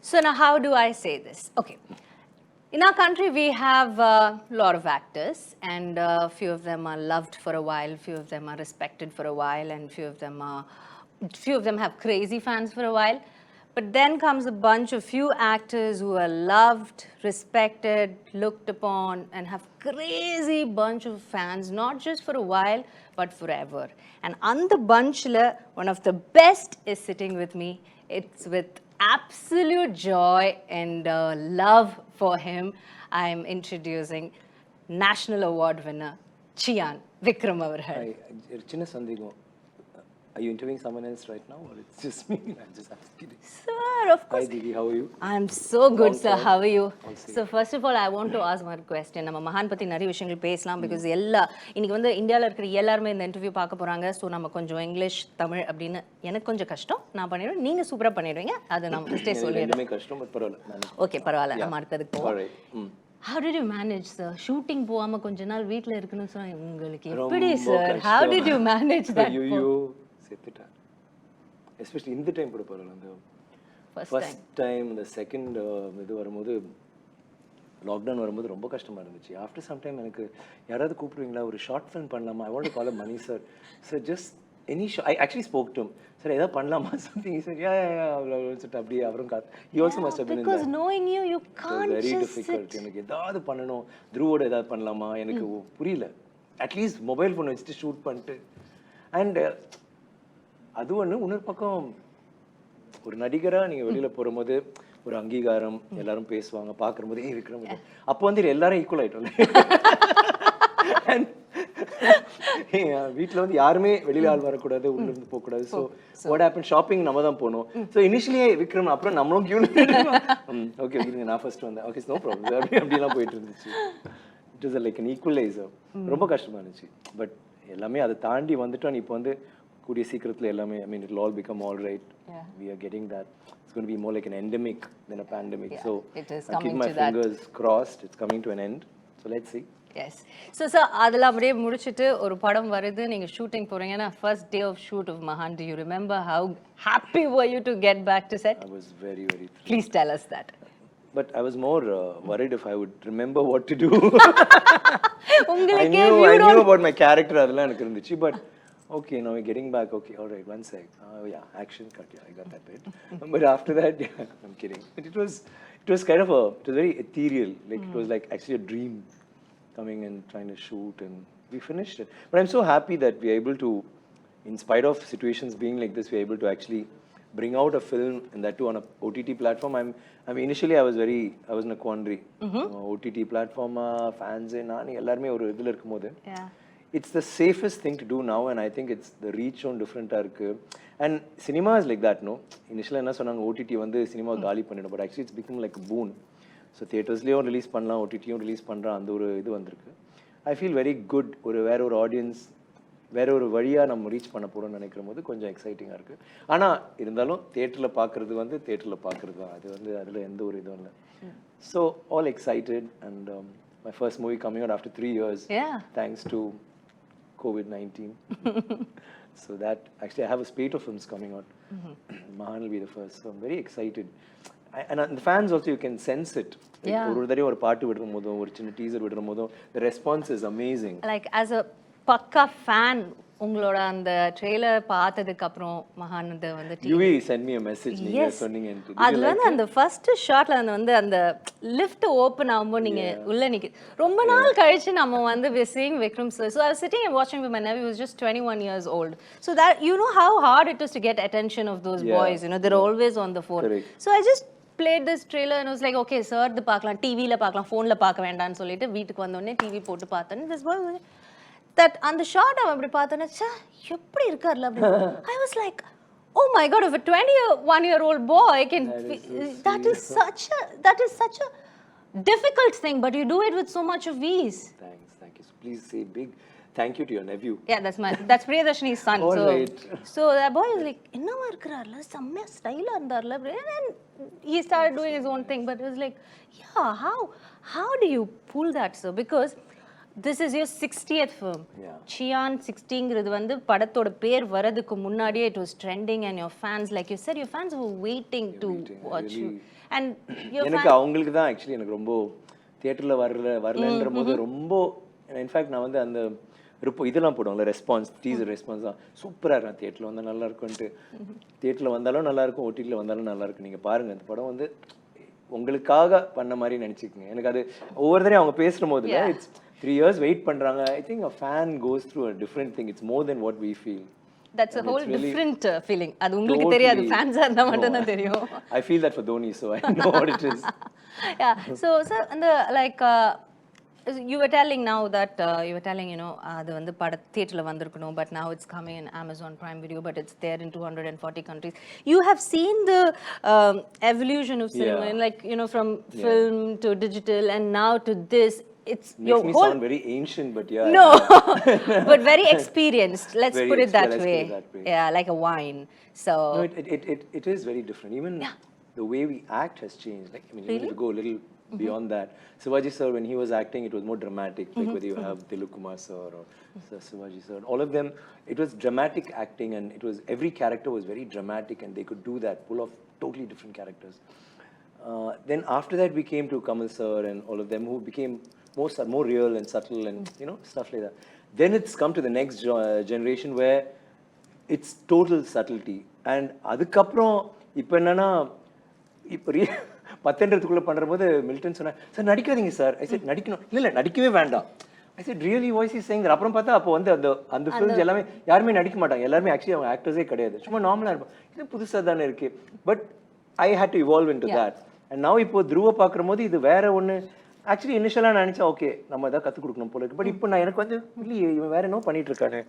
So now how do I say this? Okay. In our country, we have a lot of actors, and a few of them are loved for a while, few of them are respected for a while, and few of them have crazy fans for a while. But then comes a bunch of few actors who are loved, respected, looked upon, and have crazy bunch of fans, not just for a while, but forever. And on the bunch, one of the best is sitting with me. It's with absolute joy and love for him, I'm introducing National Award winner Chiyaan Vikram avargal. சின்ன சந்தேகம். Are you interviewing someone else right now, or it's just me? I'm just asking. Sir, of course. Hi, Didi, how are you? I'm so good, sir. How are you? So first of all, I want to ask one question. நம்ம மகான் பத்தி நிறைய விஷயங்கள் பேசலாம் because இன்னைக்கு வந்து இந்தியால இருக்கிற எல்லாரும் இந்த இன்டர்வியூ பார்க்க போறாங்க. சோ நம்ம கொஞ்சம் இங்கிலீஷ் தமிழ் அப்படினு எனக்கு கொஞ்சம் கஷ்டம். நான் பண்ணிடுவேன். நீங்க சூப்பரா பண்ணிடுவீங்க. அது நான் ஃபர்ஸ்டே சொல்லிடுறேன். எனக்கு கஷ்டம் பட் பரவாயில்லை. ஓகே பரவாயில்லை. நம்ம அடுத்ததுக்கு போவோம். How did you manage, sir? Shooting போகாம கொஞ்ச நாள் வீட்ல இருக்கணும்னு சொன்னா உங்களுக்கு எப்படி sir? How did you manage that? செத்துட்டா எஸ்பெஷலி இந்த டைம் கூட பரவாயில்ல. அந்த ஃபர்ஸ்ட் டைம் இந்த செகண்ட் இது வரும்போது லாக்டவுன் வரும்போது ரொம்ப கஷ்டமாக இருந்துச்சு. ஆஃப்டர் சம் டைம் எனக்கு யாராவது கூப்பிடுவீங்களா, ஒரு ஷார்ட் ஃபிலிம் பண்ணலாமா, I want to call Mani sir. Sir just any show, I actually spoke to sir ஏதாவது பண்ணலாமா சம்திங் சார் யா சொல்லிட்டு அப்படியே அவரும் he also must have been in that. knowing you can't very difficult. எனக்கு ஏதாவது பண்ணணும், த்ரூவோட ஏதாவது பண்ணலாமா எனக்கு புரியல. அட்லீஸ்ட் மொபைல் ஃபோன் வச்சுட்டு ஷூட் பண்ணிட்டு அண்ட் அது ஒன்று. இன்னொரு பக்கம் ஒரு நடிகராக நீங்கள் வெளியில் போகும்போது ஒரு அங்கீகாரம், எல்லாரும் பேசுவாங்க, பார்க்கும்போது விக்ரம். அப்போ வந்து எல்லாரும் ஈக்குவல் ஆகிட்டோம். வீட்டில் வந்து யாருமே வெளியில் ஆள் வரக்கூடாது, உள்ள இருந்து போகக்கூடாது. ஸோ வாட் ஹேப்பன், ஷாப்பிங் நம்ம தான் போகணும். ஸோ இனிஷியலி விக்ரம், அப்புறம் நம்மளும் கியூ ஓகே இருங்க நான் ஃபர்ஸ்ட் வந்தேன், ஓகே நோ ப்ராப்ளம் அப்படிலாம் போயிட்டு இருந்துச்சு. It is like an equaliser. ரொம்ப கஷ்டமாக இருந்துச்சு. பட் எல்லாமே அதை தாண்டி வந்துட்டோம். இப்போ வந்து கூடிய சீக்கிரத்தில் எல்லாமே, I mean it will all become all right. We are getting that. It's going to be more like an endemic than a pandemic. So it is I keep my fingers crossed. It's coming to an end. So let's see. Yes. So sir, அதெல்லாம் அப்படியே முடிச்சிட்டு ஒரு படம் வருது, நீங்க shooting போறீங்கன்னா first day of shoot of Mahaan, do you remember how happy were you to get back to set? I was very thrilled. Please tell us that. But I was more worried if I would remember what to do. I knew about my character அதெல்லாம் எனக்கு இருந்துச்சு. But okay, now we're getting back. Okay, all right, one sec. Yeah, action cut. Yeah, I got that bit. But after that, yeah, I'm kidding. But it was kind of it was very ethereal. Like it was like actually a dream coming and trying to shoot, and we finished it. But I'm so happy that we're able to, in spite of situations being like this, we're able to actually bring out a film, and that too on a OTT platform. I mean, initially I was in a quandary. OTT platform, fans, nani ellarme oru idhula irukumbodhu. Yeah. It's the safest thing to do now, and I think it's the reach on different irukku. And cinema is like that, no? Initially enna sonanga OTT vandu cinema gaali pannidum, but actually it's become like a boon. So theaters leyum release pannalam, OTT yum release pandra, and oru idu vandirukku. I feel very good. Vera or audience வேற ஒரு வழியா நம்ம reach பண்ண போறோம்னு நினைக்கும் போது கொஞ்சம் எக்ஸைட்டிங்கா இருக்கு. ஆனா இருந்தாலும் தியேட்டர்ல பாக்குறது வந்து தியேட்டர்ல பாக்குறது தான். அது வந்து அதுல எந்த ஒரு இதுவும் இல்ல. So all excited, and my first movie coming out after 3 years. Yeah. Thanks to COVID-19. So that actually I have a spate of films coming out. Mahaan will be the first. So I'm very excited. And the fans also, you can sense it. ஒரு தடவை ஒரு பாட்டு விடுற போதும், ஒரு சின்ன teaser விடுற போதும், the response is amazing. Like as a பக்கா ஃபேன், உங்களோட அந்த ட்ரெய்லர் பார்த்ததுக்கு அப்புறம் மகான் வந்து UV send me a message, நீங்க சொன்னீங்க. அதுல வந்து அந்த ஃபர்ஸ்ட் ஷாட்ல வந்து அந்த லிஃப்ட் ஓபன் ஆகும்போது நீங்க உள்ள நிக்க ரொம்ப நாள் கழிச்சு நம்ம வந்து we seeing Vikram sir. So I was sitting and watching with my nephew, who was just 21 years old. So that you know how hard it is to get attention of those boys, you know, they're always on the phone. Correct. So I just played this trailer and I was like, okay sir, இது பார்க்கலாம், டிவில பார்க்கலாம், ஃபோன்ல பார்க்க வேண்டாம்னு சொல்லிட்டு வீட்டுக்கு வந்த உடனே டிவி போட்டு பார்த்தேன். This boy that அந்த ஷாட் அவன் அப்படி பார்த்தேன்னா எப்படி இருக்கார்ல அப்படி. I was like, oh my god, if a 21-year-old boy can, that is such a difficult thing, but you do it with so much of ease. Thank you. So please say big thank you to your nephew. Yeah, that's Priyadashini's son. All right. So that boy was like, என்னமா இருக்கறார்ல, செம்ம ஸ்டைலா இருந்தார்ல, and he started doing his own thing. But it was like, yeah, how do you pull that, sir? Because This is your 60th film. Yeah. Chiyaan 60ங்கிறது வந்து படத்தோட பேர் வரதுக்கு முன்னாடியே it was trending and your fans, like you said, your fans were waiting to watch you. And your எனக்கு அவங்களுக்கு தான் actually எனக்கு ரொம்ப தியேட்டர்ல வரலன்ற போது ரொம்ப இன்ஃபேக்ட் நான் வந்து அந்த இதெல்லாம் போடுவாங்கல்ல ரெஸ்பான்ஸ் டீசர் ரெஸ்பான்ஸ் தான் சூப்பராக இருக்கும் தியேட்டரில் வந்தால் நல்லா இருக்கும்ன்ட்டு தியேட்டரில் வந்தாலும் நல்லா இருக்கும் ஓடிடியில் வந்தாலும் நல்லா இருக்கும் நீங்கள் பாருங்கள் அந்த படம் வந்து உங்களுக்காக பண்ண மாதிரி நினச்சிக்கோங்க எனக்கு அது ஒவ்வொரு தடையும் அவங்க பேசுகிற போது இட்ஸ் 3 years வெயிட் பண்ணுறாங்க I think a fan goes through a different thing it's more than what we feel That's a whole different feeling. அது உங்களுக்கு தெரியாது ஃபேன்ஸா இருந்தா மட்டும் தான் தெரியும். I feel that for Dhoni, so I know what it is. Yeah. So sir, and the like you were telling now that you were telling அது வந்து பட தியேட்டர்ல வந்திருக்கணும், but now it's coming in Amazon Prime Video, but it's there in 240 countries. You have seen the evolution of cinema, like from film to digital and now to this. It's makes your me whole sound very ancient, but yeah. No, but very experienced. Let's put it that way. Yeah, like a wine. So no, it is very different. Even the way we act has changed. Like I mean, even if you go a little beyond that, Shivaji sir, when he was acting, it was more dramatic. Like whether you have Dilip Kumar sir or Shivaji sir, all of them, it was dramatic acting, and it was every character was very dramatic, and they could do that, pull off totally different characters. Then after that, we came to Kamal sir and all of them who became more real and subtle and stuff like that. Then it's come to the next generation where it's total subtlety. And adukaprom ipo enna ipo 10 பண்றபோது Milton சொன்னா sir நடிக்காதீங்க sir I set நடிக்கணும் இல்ல நடிக்கவே வேண்டாம் ஐ set really voice is saying அப்புறம் பார்த்தா அப்போ வந்து அந்த films எல்லாமே யாருமே நடிக்க மாட்டாங்க எல்லாரும் ஆக்சுவலி அவங்க ஆக்டர்ஸே கிடையாது சும்மா நார்மலா இருப்பாங்க இது புதுசா தானே இருக்கு but I hate to evolve into that and now இப்போ த்ருவ பார்க்கும்போது இது வேற ஒன்று ஆக்சுவலி இனிஷியலாக நினச்சா ஓகே நம்ம எதாவது கற்றுக் கொடுக்கணும் போல இருக்கு பட் இப்போ நான் எனக்கு வந்து இல்லையே இவன் வேற என்ன பண்ணிட்டு இருக்கானு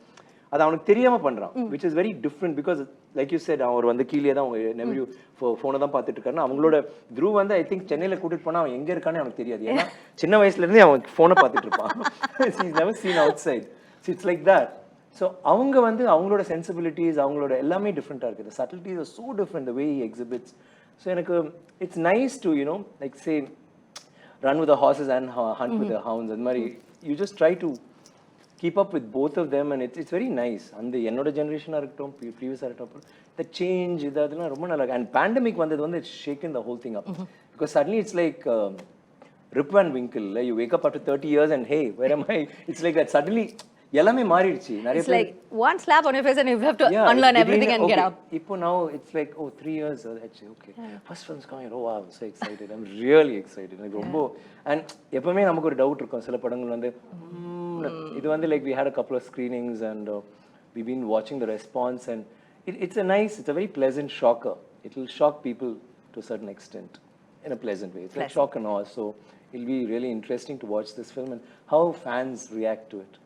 அது அவனுக்கு தெரியாமல் பண்ணுறான் which is very different because like you said அவர் வந்து கீழே தான் அவங்க நெவ்யூ ஃபோனை தான் பார்த்துட்டு இருக்காருன்னா அவங்களோட த்ரூ வந்து ஐ திங்க் சென்னையில் கூட்டிட்டு போனால் அவன் எங்கே இருக்கானே அவனுக்கு தெரியாது ஏன்னா சின்ன வயசுலேருந்தே அவன் ஃபோனை பார்த்துட்டு இருப்பான் never seen outside it's like that so அவங்க வந்து அவங்களோட சென்சிபிலிட்டிஸ் அவங்களோட எல்லாமே டிஃப்ரெண்ட்டாக இருக்குது subtleties are so different the way he exhibits so எனக்கு it's nice to like say run with the horses and hunt with the hounds and mari you just try to keep up with both of them and it's very nice and the ennoda generation iruktom previous iruktom the change idadella romba nalla and pandemic vandadhu it's shaken the whole thing up because suddenly it's like Rip Van Winkle you wake up after 30 years and hey where am I it's like that suddenly எல்லாமே மாறிடுச்சு நிறைய it's like one slap on your face and you have to unlearn everything and get up இப்போ now it's like 3 years actually okay first film's coming oh wow I'm so excited I'm really excited like ரொம்ப and எப்பவுமே நமக்கு ஒரு doubt இருக்கும் சில படங்கள் வந்து இது வந்து like we had a couple of screenings and we've been watching the response and it's a very pleasant shocker it will shock people to a certain extent in a pleasant way it's like shock and awe so it'll be really interesting to watch this film and how fans react to it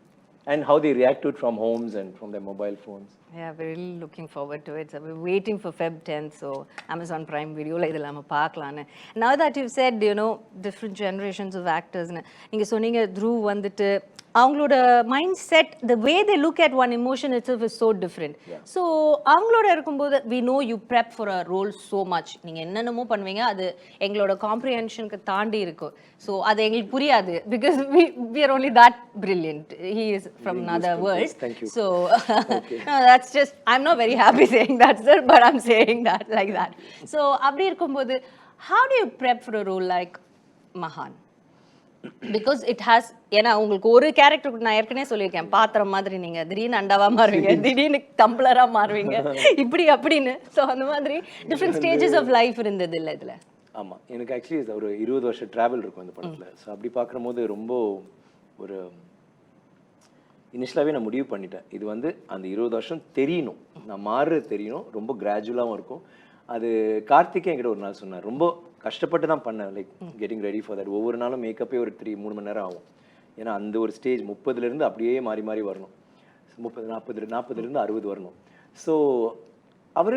and how they react to it from homes and from their mobile phones. Yeah, we're really looking forward to it. So we're waiting for Feb 10th, so Amazon Prime Video la idella nama paakalaanu. Now that you've said, different generations of actors, நீங்க சொன்னீங்க Dhruv வந்துட்டு அவங்களோட mind set the way they look at one emotion itself is so different. So அவங்களோட இருக்கும்போது we know you prep for a role so much. நீங்க என்னென்னமோ பண்ணுவீங்க அது எங்களோட காம்ப்ரிஹென்ஷனுக்கு தாண்டி இருக்கும். So அது எங்களுக்கு புரியாது because we are only that brilliant. He is from another world. Yes, thank you. So no, that's just I'm not very happy saying that sir but I'm saying that like that. So அப்படி இருக்கும்போது how do you prep for a role like Mahaan? Because it has ஏன்னா உங்களுக்கு ஒரு character நான் ஏற்கனவே சொல்லியிருக்கேன் பாத்திரம் மாதிரி நீங்க திடீர்னு அண்டாவா மாறுவீங்க திடீர்னு டம்ளரா மாறுவீங்க இப்படி அப்படின்னு ஸோ அந்த மாதிரி டிஃப்ரெண்ட் ஸ்டேஜஸ் ஆஃப் லைஃப் இருந்தது இல்லை இதுல ஆமா எனக்கு ஆக்சுவலி ஒரு 20 வருஷம் டிராவல் இருக்கும் இந்த படத்துல ஸோ அப்படி பார்க்கும்போது ரொம்ப ஒரு இனிஷியலாகவே நான் முடிவு பண்ணிட்டேன் இது வந்து அந்த 20 வருஷம் தெரியணும் நான் மாறுறது தெரியணும் ரொம்ப கிராஜுவலாகவும் இருக்கும் அது கார்த்திகே என்கிட்ட ஒரு நாள் சொன்னார் ரொம்ப கஷ்டப்பட்டு தான் பண்ணேன் like getting ready for that ஒவ்வொரு நாளும் மேக்கப்பே ஒரு 3 மணி நேரம் ஆகும் ஏன்னா அந்த ஒரு ஸ்டேஜ் 30லேருந்து அப்படியே மாறி மாறி வரணும் 40லேருந்து 60 வரணும் ஸோ அவர்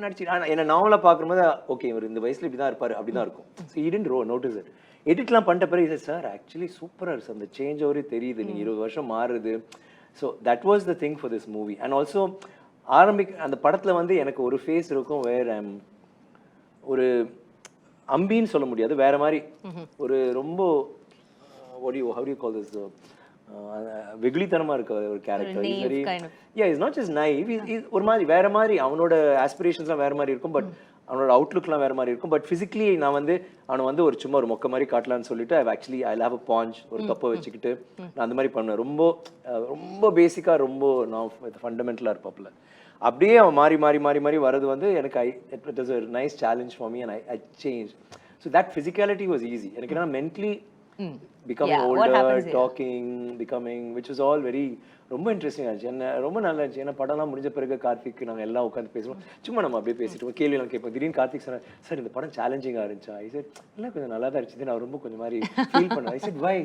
நடிச்சு என்னை நாவலாக பார்க்கும்போது ஓகே இவர் இந்த வயசில் இப்படி தான் இருப்பார் அப்படி தான் இருக்கும் ஸோ இடன் நோட்டீஸ் இட் எடிட்லாம் பண்ணிட்ட பிறகு சார் ஆக்சுவலி சூப்பராக இருக்குது அந்த சேஞ்ச் அவரே தெரியுது நீங்கள் 20 வருஷம் மாறுது so that was the thing for this movie and also அந்த படத்தில் வந்து எனக்கு ஒரு ஃபேஸ் இருக்கும் வேற ஒரு அம்பின்னு சொல்ல முடியாது வேற மாதிரி ஒரு ரொம்ப how do you call this வெகுளித்தனமா இருக்க ஒரு character. naive very kind of. Is not just naive, ஒரு மாதிரி வேற மாதிரி அவனோட ஆஸ்பிரேஷன்ஸ்லாம் வேற மாதிரி இருக்கும், பட் அவனோட அவுட்லுக்லாம் வேற மாதிரி இருக்கும். பட் ஃபிசிக்கலி நான் வந்து அவனை வந்து ஒரு சும்மா ஒரு மொக்க மாதிரி காட்டலான்னு சொல்லிட்டு ஐ ஹேவ் அ பாஞ்ச், ஒரு தொப்பை வச்சுக்கிட்டு நான் அந்த மாதிரி பண்ணுவேன். ரொம்ப ரொம்ப பேசிக்கா, ரொம்ப நான் ஃபண்டமெண்டலா இருப்பாப்புல. அப்படியே அவன் மாறி மாறி மாறி மாறி வர்றது வந்து எனக்கு it was a nice challenge for me and I changed. So that physicality was easy. எனக்கு என்ன mentally becoming older, talking, becoming, which was all very ரொம்ப இன்ட்ரெஸ்டிங் ஆச்சு. என்ன ரொம்ப நல்லா இருந்துச்சு. ஏன்னா படம்லாம் முடிஞ்ச பிறகு கார்த்திக் நாங்கள் எல்லாம் உட்காந்து பேசுவோம், சும்மா நம்ம அப்படியே பேசிட்டு கேள்வியெல்லாம் கேட்போம். திடீர்னு கார்த்திக் சொன்னார், சார் இந்த படம் சேலஞ்சிங்காக இருந்துச்சா? ஐ சார் இல்லை கொஞ்சம் நல்லா தான் இருந்துச்சு. நான் ரொம்ப கொஞ்சம் மாதிரி ஃபீல் பண்ணேன். ஐ சார் வை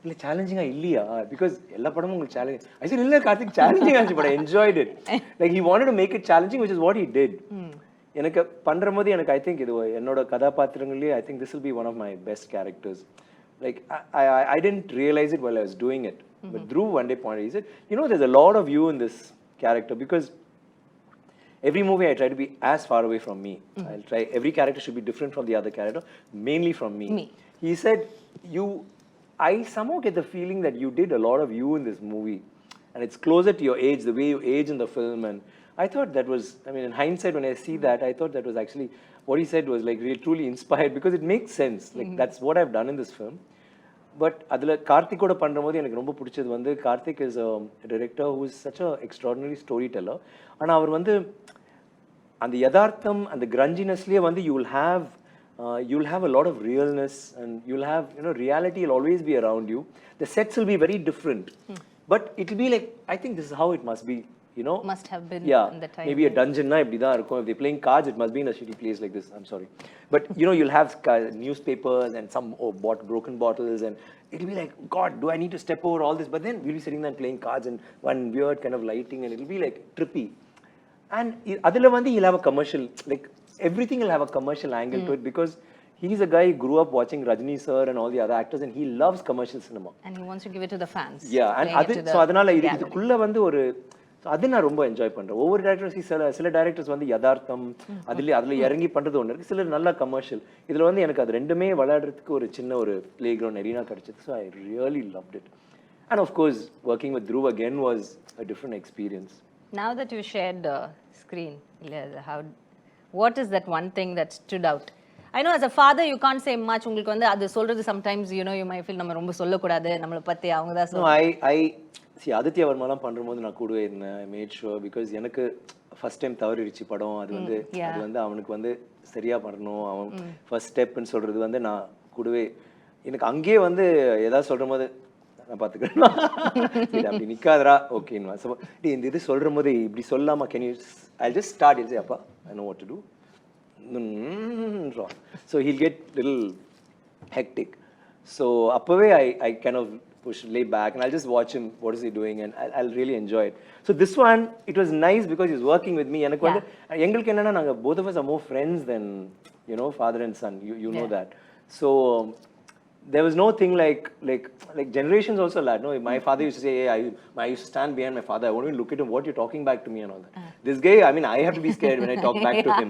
இல்லை சேலஞ்சிங்காக இல்லையா? பிகாஸ் எல்லா படமும் உங்களுக்கு சேலஞ்சிங். ஐ சார் இல்லை கார்த்திக் சேலஞ்சிங்காக இருந்துச்சு, but I enjoyed it. Like he wanted to make it challenging, which is what he did. எனக்கு பண்ணுற போது எனக்கு ஐ திங்க் இது என்னோட கதாபாத்திரங்களே I think this will be one of my best characters. Like I didn't realize it while I was doing it, but Dhruv one day pointed, he said, you know, there's a lot of you in this character, because every movie I try to be as far away from me. I'll try, every character should be different from the other character, mainly from me. He said, I somehow get the feeling that you did a lot of you in this movie, and it's closer to your age, the way you age in the film. And I thought that was, I mean, in hindsight when I see that, I thought that was actually what he said was like really truly inspired, because it makes sense. Like that's what I've done in this film. But adula Karthik oda pandrumbodhu எனக்கு ரொம்ப பிடிச்சது வந்து, Karthik is a director who is such a extraordinary storyteller. ஆனா அவர் வந்து அந்த யதார்த்தம் அந்த grunginessலயே வந்து you'll have a lot of realness, and you'll have, you know, reality will always be around you. The sets will be very different, but it will be like, I think this is how it must be. You know, must have been in the time. Maybe a dungeon na ibdi da irukum. If they're playing cards, it must be in a shitty place like this. I'm sorry, but you know, you'll have newspapers and some broken bottles, and it'll be like, God, do I need to step over all this? But then we'll be sitting there and playing cards and one weird kind of lighting, and it'll be like trippy. And adula vandi he'll have a commercial, like everything will have a commercial angle to it, because he's a guy who grew up watching Rajini sir and all the other actors, and he loves commercial cinema. And he wants to give it to the fans. Yeah, and so adanal idukulla vandu oru அது நான் ரொம்ப enjoy பண்றேன். ஒவ்வொரு directors சில directors வந்து யதார்த்தம் அதுல இறங்கி பண்றது ஒன்று இருக்கு, சில நல்ல கமர்ஷியல். இதுல வந்து எனக்கு அது ரெண்டுமே விளையாடுறதுக்கு ஒரு சின்ன ஒரு பிளே கிரவுண்ட் எரீனா கிடைச்சது. So I really loved it. And half course working with Dhruv again was a different experience. Now that you shared the screen, what is that one thing that stood out? I know as a father you can't say much. உங்களுக்கு வந்து அது சொல்றது sometimes, you know, you might feel நம்ம ரொம்ப சொல்லக்கூடாது, நம்மளை பற்றி அவங்க தான் சொல்லுவாங்க. ஆதித்யா வர்மாலாம் பண்ணும்போது நான் கூடவே இருந்தேன். ஐ மேட் ஷுவர், பிகாஸ் எனக்கு ஃபர்ஸ்ட் டைம் தவறிடுச்சு படம். அது வந்து அவனுக்கு வந்து சரியா பண்ணணும், அவன் ஃபர்ஸ்ட் ஸ்டெப்னு சொல்றது வந்து நான் கூடவே, எனக்கு அங்கேயே வந்து ஏதாவது சொல்ற போது நான் பார்த்துக்கிறேன், அப்படி நிற்காதரா ஓகேன்னு. ஸோ இந்த இது சொல்ற போது இப்படி சொல்லாமா, can you I just start it, அப்பா I know what to do. So he'll get little hectic. So அப்பவே I kind of lay back and I'll just watch him, what is he doing, and I'll really enjoy it. So this one, it was nice because he's working with me. எனக்கு வந்து எங்களுக்கு என்னன்னா, நாங்க both of us are more friends than, you know, father and son. You know that. So there was no thing like generations also lad. No, my father used to say, hey, I used to stand behind my father, I won't even look at him, what you're talking back to me and all that. This guy, I mean, I have to be scared when I talk back to him.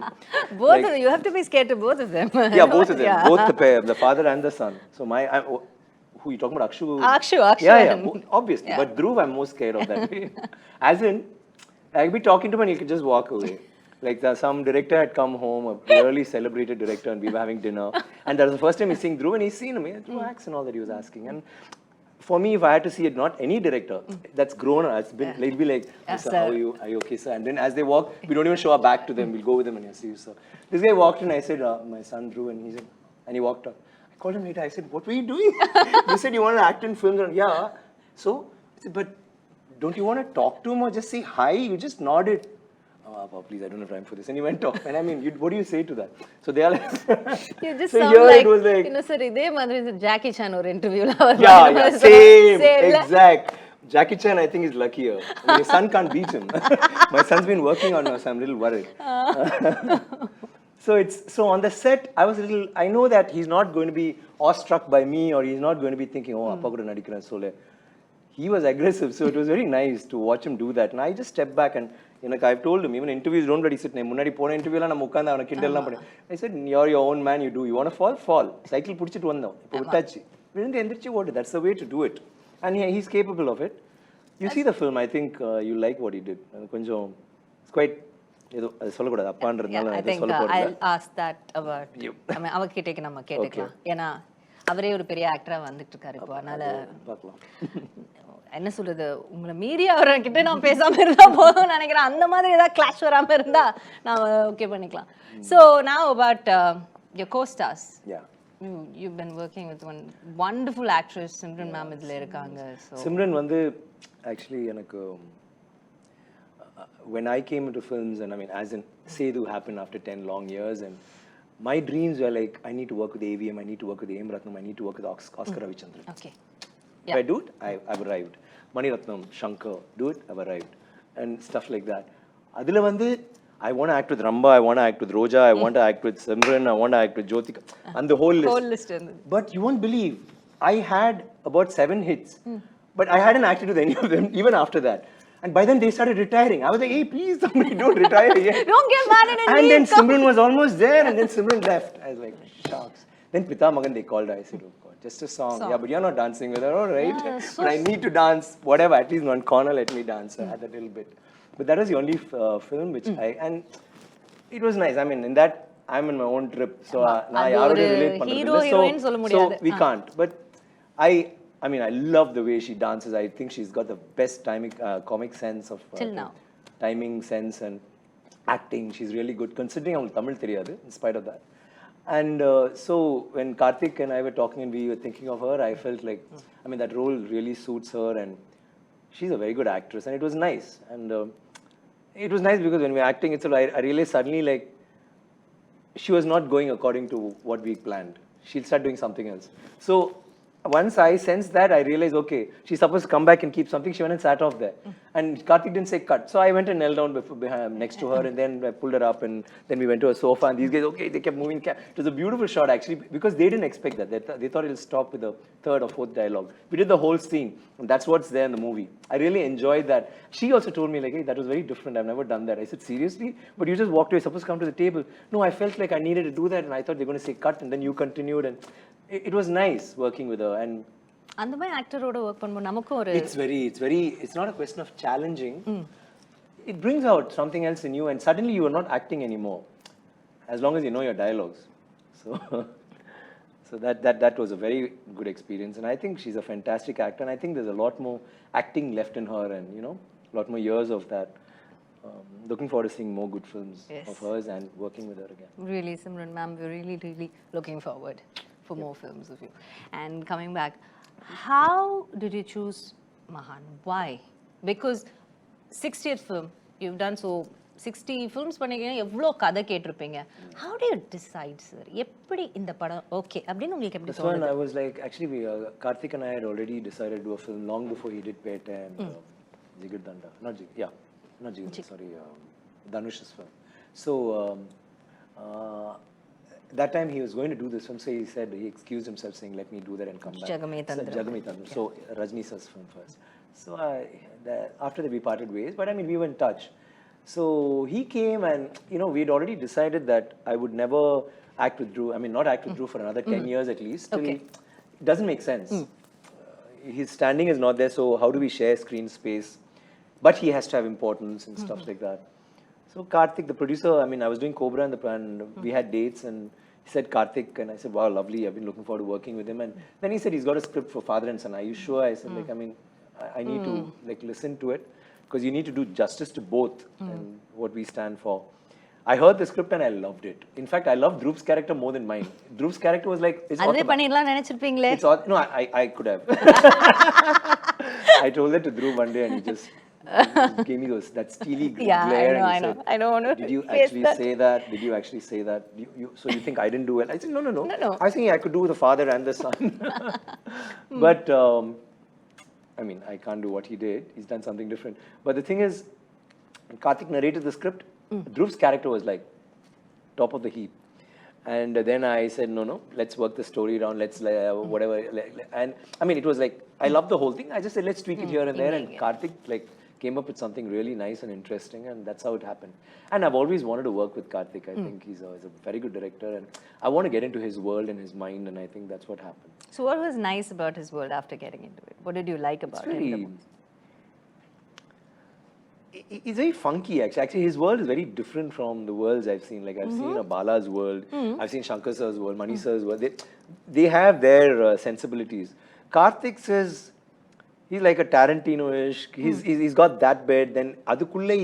Both of them, you have to be scared to both of them. Yeah, both of them, both the pair, the father and the son. So who you talking about? Akshu. Yeah, obviously. Yeah. But Dhruv, I'm most scared of that. As in, I'll be talking to him and he could just walk away. Like some director had come home, a really celebrated director, and we were having dinner. And that was the first time he's seeing Dhruv, and he's seen him. Dhruv acts and all that he was asking. And for me, if I had to see it, not any director that's grown, it's been, it'll be like, sir, how are you? Are you okay, sir? And then as they walk, we don't even show our back to them. We'll go with them and you'll see you, sir. This guy walked in, I said, my son Dhruv, and he said, and he walked up. I called him later, I said, what were you doing? You said you want to act in films. Yeah. So, I said, but don't you want to talk to him or just say hi? You just nodded. Oh, please, I don't have time for this. And he went off. And I mean, what do you say to that? So they are like... You just so sound like, you know, sir, இதே மாதிரி Jackie Chan or interview. Yeah, same, exact. Jackie Chan, I think, is luckier. My son can't beat him. My son's been working on us, so I'm a little worried. So on the set, I know that he's not going to be awestruck by me, or he's not going to be thinking, oh, appa kuda nadikran sole. He was aggressive, so it was very nice to watch him do that. And I just stepped back, and you know, I've told him, even interviews don't bloody sit. Munadi pona interview la na mukanda avana kindle la panne. I said, you're your own man, you do. You want to fall? Fall. Cycle pudichittu vandom. Ipo vittachi. Vidinte endirichi odu. That's the way to do it. And he's capable of it. You see the film, I think you like what he did. It's quite, I think I'll ask that about you. I mean, அவர்கிட்ட நம்ம கேட்டுக்கலாம். ஏன்னா அவரே ஒரு பெரிய ஆக்டரா வந்துட்டு இருக்காரு இப்போ. அதனால என்ன சொல்றது, உங்களை மீறி அவர்கிட்ட நான் பேசாம இருந்தா போதும்னு நினைக்கிறேன். அந்த மாதிரி ஏதாவது கிளாஷ் வராம இருந்தா நான் ஓகே பண்ணிக்கலாம். So now about your co-stars. Yeah. You've been working with one wonderful actress, Simran ma'am இதுல இருக்காங்க. So Simran வந்து actually எனக்கு when I came into films, and I mean as in Sedu happened after 10 long years, and my dreams were like, I need to work with AVM, I need to work with AM Ratnam, I need to work with Oscar Ravichandran. Okay. If I do it, I've arrived. Mani Ratnam, Shankar, do it, I've arrived. And stuff like that. Adila vandu, I want to act with Ramba, I want to act with Roja, I want to act with Simran, I want to act with Jyotika, and the whole list. But you won't believe, I had about 7 hits, but I hadn't acted with any of them even after that. And by then they started retiring. I was like, hey, please, somebody don't retire yet. Don't get mad at And then Simran was almost there, and then Simran left. I was like, shucks. Then Pita Magan, they called her. I said, oh God, just a song. Yeah, but you're not dancing with her, all right? Yeah, so but I need to dance, whatever, at least one corner, let me dance. I had that little bit. But that was the only film which and it was nice. I mean, in that, I'm in my own trip. So, so we can't. But I mean, I love the way she dances. I think she's got the best timing, comic sense of till now. Timing sense and acting. She's really good, considering I'm Tamil theriyadu, in spite of that. And so when Karthik and I were talking and we were thinking of her, I felt like, I mean, that role really suits her, and she's a very good actress, and it was nice. And it was nice because when we were acting, I realized suddenly, like, she was not going according to what we planned. She'll start doing something else. So once I sensed that, I realized, okay, she's supposed to come back and keep something. She went and sat off there. And Karthik didn't say cut. So I went and knelt down next to her, and then I pulled her up, and then we went to a sofa, and these guys, okay, they kept moving. It was a beautiful shot, actually, because they didn't expect that. They thought it'll stop with the 3rd or 4th dialogue. We did the whole scene, and that's what's there in the movie. I really enjoyed that. She also told me, like, hey, that was very different. I've never done that. I said, seriously? But you just walked away, supposed to come to the table. No, I felt like I needed to do that, and I thought they were going to say cut, and then you continued, and it was nice working with her. And அந்த மாதிரி ஆக்டரோட work பண்ணும்போது நமக்கும் ஒரு it's not a question of challenging. It brings out something else in you, and suddenly you are not acting anymore, as long as you know your dialogues. So that was a very good experience, and I think she's a fantastic actor, and I think there's a lot more acting left in her, and you know, a lot more years of that. Looking forward to seeing more good films of hers and working with her again. Really, Simran ma'am, we're really looking forward for more films of you. And coming back, how did you choose Mahaan? Why? Because 60th film, you've done so 60 films பண்ணீங்க, எவ்வளோ கதை கேட்டிருப்பீங்க. How do you decide, sir? எப்படி இந்த படம் okay அப்படின்னு உங்களுக்கு எப்படி தோணுது? I was like, actually, Karthik and I had already decided to do a film long before he did Pete and Jigar Danda. Not Jigar, sorry, Dhanush's film. So, that time he was going to do this film, so he said, he excused himself saying, let me do that and come back. Jagame Tandra. So Rajni sir's film first. So after that we parted ways, but I mean, we were in touch. So he came, and you know, we'd already decided that I would never act with Dhruv. I mean, not act with Dhruv for another 10 years at least. Okay. It doesn't make sense. His standing is not there, so how do we share screen space? But he has to have importance and stuff like that. So Karthik, the producer, I mean, I was doing Cobra and we had dates, and he said Karthik, and I said, wow, lovely, I've been looking forward to working with him. And then he said he's got a script for Father and Son. Are you sure? I said, like, I mean, I need to like listen to it, because you need to do justice to both and what we stand for. I heard the script and I loved it. In fact, I loved Dhruv's character more than mine. Dhruv's character was like, it's no, I could have. I told that to Dhruv one day, and he just gave me that steely glare. I know. I don't want to. Did you actually say that? Did you actually say that? So you think I didn't do well? I said, no. I was thinking I could do the father and the son. But, I mean, I can't do what he did. He's done something different. But the thing is, Karthik narrated the script. Dhruv's character was like top of the heap. And then I said, no, let's work the story around, let's whatever. And I mean, it was like, I loved the whole thing. I just said, let's tweak it here and there. And Karthik like came up with something really nice and interesting, and that's how it happened. And I've always wanted to work with Karthik. I think he's a very good director, and I want to get into his world and his mind, and I think that's what happened. So what was nice about his world after getting into it? What did you like about him? He's very funky, actually. Actually, his world is very different from the worlds I've seen. Like, I've seen a Bala's world, I've seen Shankar Sir's world, Mani Sir's world. They have their sensibilities. Karthik's is, he's like a Tarantino-ish. He's got that bit. Then Adukulle,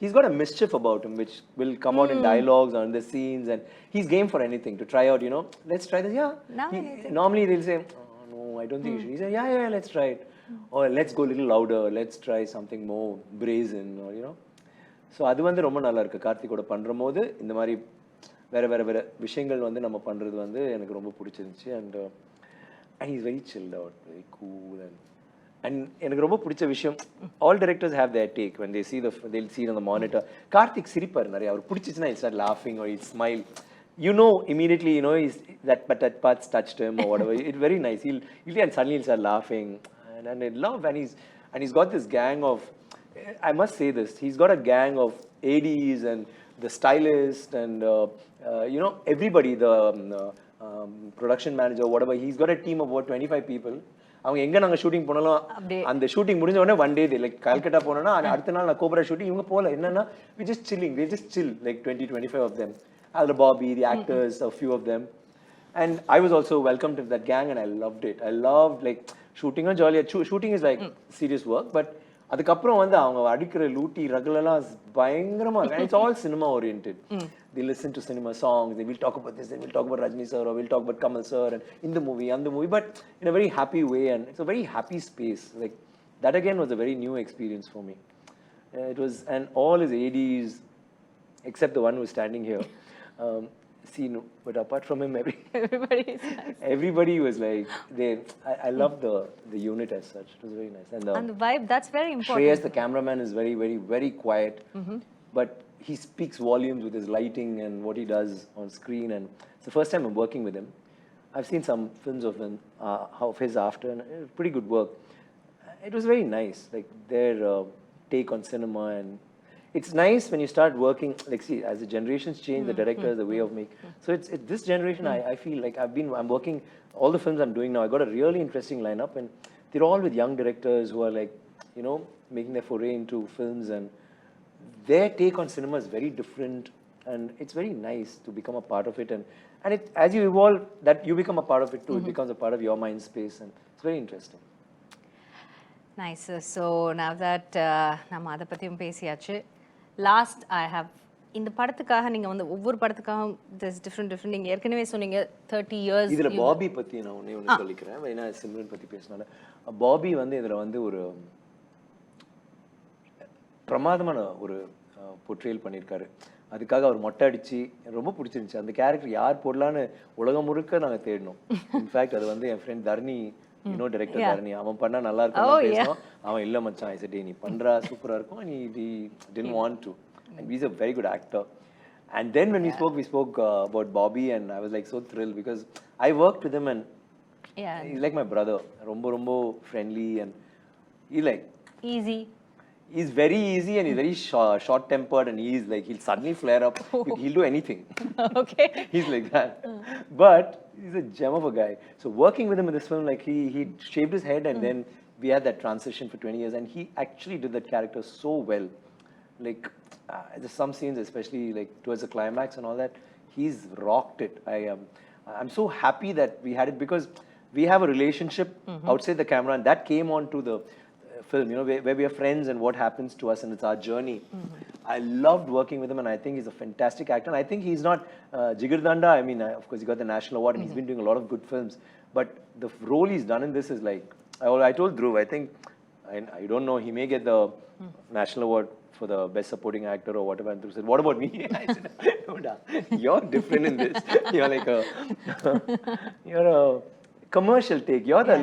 he's got a mischief about him, which will come out in dialogues or in the scenes. And he's game for anything to try out, let's try this. Yeah. Normally, they'll say, oh, no, I don't think you should. He said, yeah, let's try it. Or let's go a little louder, let's try something more brazen, or So அது வந்து ரொம்ப நல்லா இருக்கு. கார்த்திகோட பண்றபோது இந்த மாதிரி வேற விஷயங்கள் வந்து நம்ம பண்றது வந்து எனக்கு ரொம்ப பிடிச்சிருந்துச்சு. And he's very chilled out, very cool, and எனக்கு ரொம்ப பிடிச்ச விஷயம், all directors have their take when they'll see it on the monitor. Karthik சிரிப்பார் நிறைய. அவர் பிடிச்சிச்சுனா he'll start laughing or he'll smile. Immediately, that part's touched him or whatever. It's very nice. He'll and suddenly he'll start laughing. And I love, and he's got this gang of, I must say this, he's got a gang of ADs and the stylist and everybody, the production manager, whatever. He's got a team of about 25 people. அவங்க எங்க நாங்க shooting போனாலும் அந்த shooting முடிஞ்ச உடனே one day like Calcutta போனோம்னா அடுத்த நாள் நான் கோபரா ஷூட்டிங் இவங்க போல என்னன்னா we just chilling, they just chill like 20-25 of them. Other Bobby, the actors, a few of them. And I was also welcomed to that gang and I loved it. I loved like shooting on jolly. Shooting is like serious work, but அதுக்கப்புறம் வந்து அவங்க அடிக்கிற லூட்டி ரகுலெல்லாம் பயங்கரமா இருக்கு. And it's all cinema oriented. They listen to cinema songs, they will talk about this, they will talk about Rajni sir, or we'll talk about Kamal sir and in the movie, but in a very happy way, and it's a very happy space. Like that again was a very new experience for me. It was, and all his ADs except the one who was standing here. But apart from him, everybody was like, I love the unit as such. It was very nice. And the vibe, that's very important. Shreyas, the cameraman, is very, very, very quiet. But he speaks volumes with his lighting and what he does on screen. And it's the first time I'm working with him. I've seen some films of his after, and it was pretty good work. It was very nice, like their take on cinema. And it's nice when you start working, like see, as the generations change, the directors, the way of making. So it's this generation, I feel like I'm working, all the films I'm doing now, I got a really interesting lineup, and they're all with young directors who are like, making their foray into films, and their take on cinema is very different, and it's very nice to become a part of it. And it, as you evolve, that you become a part of it too. It becomes a part of your mind space, and it's very interesting. Nice. So now that நம்ம அதை பற்றியும் பேசியாச்சு, last I have இந்த படத்துக்காக நீங்க வந்து ஒவ்வொரு படத்துக்காகவும் this different நீங்க ஏற்கனவே சொன்னீங்க 30 இயர்ஸ். இதுல பாபி பத்தி நான் ஒண்ணு சொல்லிக்கிறேன். ஏன்னா சிம்ரன் பத்தி பேசினால பாபி வந்து இதுல வந்து ஒரு பிரமாதமான ஒரு போர்ட்ரேல் பண்ணியிருக்காரு. அதுக்காக அவர் மொட்டை அடிச்சு ரொம்ப பிடிச்சிருந்துச்சு. அந்த கேரக்டர் யார் போடலான்னு உலகம் முழுக்க நாங்க தேடினோம். இன்ஃபேக்ட் அது வந்து என் ஃப்ரெண்ட் தர்ணி, டைரக்டர் தர்ணி, அவன் பண்ணா நல்லா இருக்கும் பேசணும். அவன் இல்ல மச்சான், ஐ செட் நீ பண்றா சூப்பரா இருக்கும். And he didn't want to, and he's a very good actor. And then when we spoke about Bobby, and I was like so thrilled because I worked with him, and he's like my brother. ரொம்ப friendly, and he's like easy. He's very easy, and he's very short tempered, and he'll suddenly flare up. He'll do anything. Okay. He's like that. But he's a gem of a guy. So working with him in this film, like he shaved his head, and then we had that transition for 20 years, and he actually did that character so well. Like there's some scenes, especially like towards the climax and all that, he's rocked it. I'm so happy that we had it, because we have a relationship outside the camera, and that came on to the film, where we are friends and what happens to us, and it's our journey. I loved working with him, and I think he's a fantastic actor. And I think he's not Jigardanda. I mean, of course, he got the national award, and he's been doing a lot of good films. But the role he's done in this is like, I told Dhruv, I think, I don't know, he may get the national award for the best supporting actor or whatever. And Dhruv said, what about me? I said, no, you're different in this. You're like you're a commercial take. You're the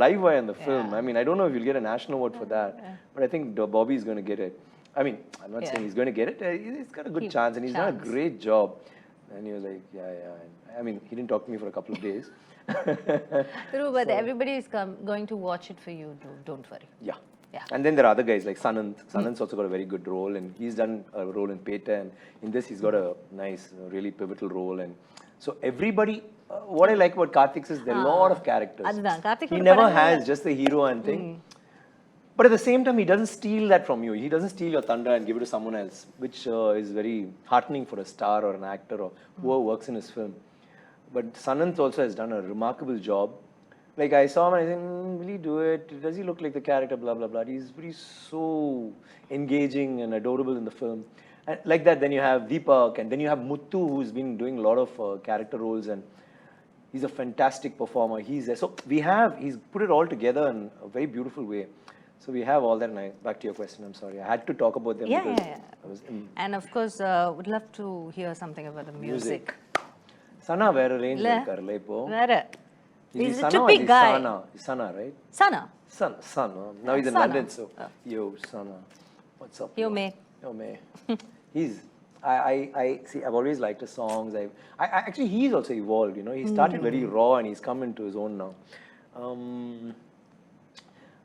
live wire in the film. I mean, I don't know if you'll get a national award for that, but I think Bobby is going to get it. I mean, I'm not saying he's going to get it. He's got a good chance, and he's done a great job. And he was like, yeah. I mean, he didn't talk to me for a couple of days. True, but everybody is going to watch it for you. Don't worry. Yeah. Yeah. And then there are other guys like Sanant. Sanant's also got a very good role, and he's done a role in Peta, and in this he's got a nice, really pivotal role. And so everybody, what I like about Karthik is there are a lot of characters. அதுதான் Karthik He never has just the hero and thing. But at the same time, he doesn't steal that from you. He doesn't steal your thunder and give it to someone else, which is very heartening for a star or an actor or whoever works in his film. But Sanant also has done a remarkable job. Like I saw him and I said, will he do it? Does he look like the character? Blah, blah, blah. He's so engaging and adorable in the film. And like that, then you have Deepak, and then you have Muthu, who's been doing a lot of character roles, and he's a fantastic performer. He's there. So he's put it all together in a very beautiful way. So we have all that. And back to your question, I'm sorry. I had to talk about them because I was in And of course, would love to hear something about the music. Sana vera range irkarla ipo. Vera. Is He's he a Sana or trippy is he guy. Sana? Sana, right? Sana. Sana. Now he's in Sana. London, so yo, Sana. What's up? Yo, me. Yo, me. He's. I see. I've always liked his songs. Actually, he's also evolved. You know, he started very raw and he's come into his own now.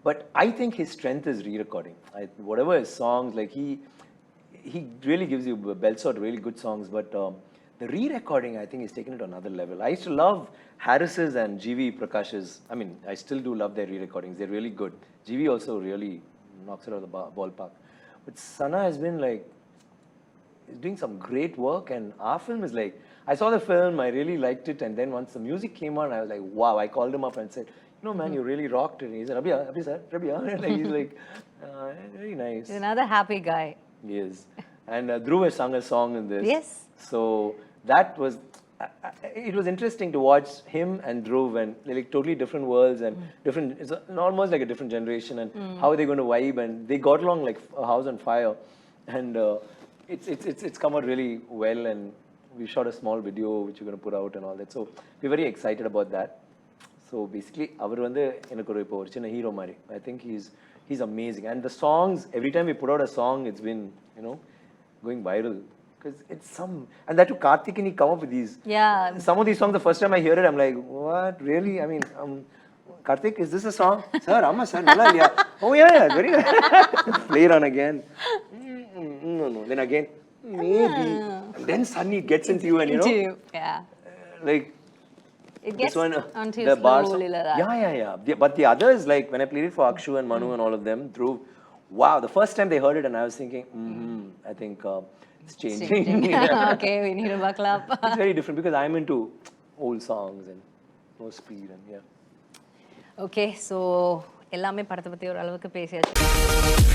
But I think his strength is re-recording. Whatever his songs, like he really gives you belts out really good songs. But the re-recording, I think, he's taken it to another level. I used to love Harris's and GV Prakash's. I mean, I still do love their re-recordings. They're really good. GV also really knocks it out of the ballpark. But Sana has been like, he's doing some great work, and our film is like, I saw the film, I really liked it, and then once the music came on, I was like, wow, I called him up and said, no man, you really rocked it. And he said, Abhi sir, like, he's like, very nice. He's another happy guy. He is. And Dhruv has sung a song in this. Yes. So that was, it was interesting to watch him and Dhruv, and they're like totally different worlds and different, it's almost like a different generation, and how are they going to vibe, and they got along like a house on fire. And it's come out really well, and we shot a small video which we're going to put out and all that. So we're very excited about that. So basically, அவர் வந்து எனக்கு ஒரு இப்போ ஒரு சின்ன hero மாதிரி. I think he's amazing. And the songs, every time we put out a song, it's been, you know, going viral. Because it's some, and that too, Karthik and he come up with these. Yeah. Some of these songs, the first time I hear it, I'm like, what, really? I mean, Karthik, is this a song? Sir, amma sir, nalla liya. Oh yeah, very nice. Play it on again. No. Then again, maybe. And then suddenly it gets into you, and you know. Yeah. Like, it gets one, onto you the slowly like that. Yeah. But the others, like when I played it for Akshu and Manu and all of them, Dhruv, wow, the first time they heard it and I was thinking, I think it's changing. Okay, we need to buckle up. It's very different because I'm into old songs and no speed and yeah. Okay, so எல்லாமே படத்தை பத்தி ஒரு அளவுக்கு பேசியாச்சு.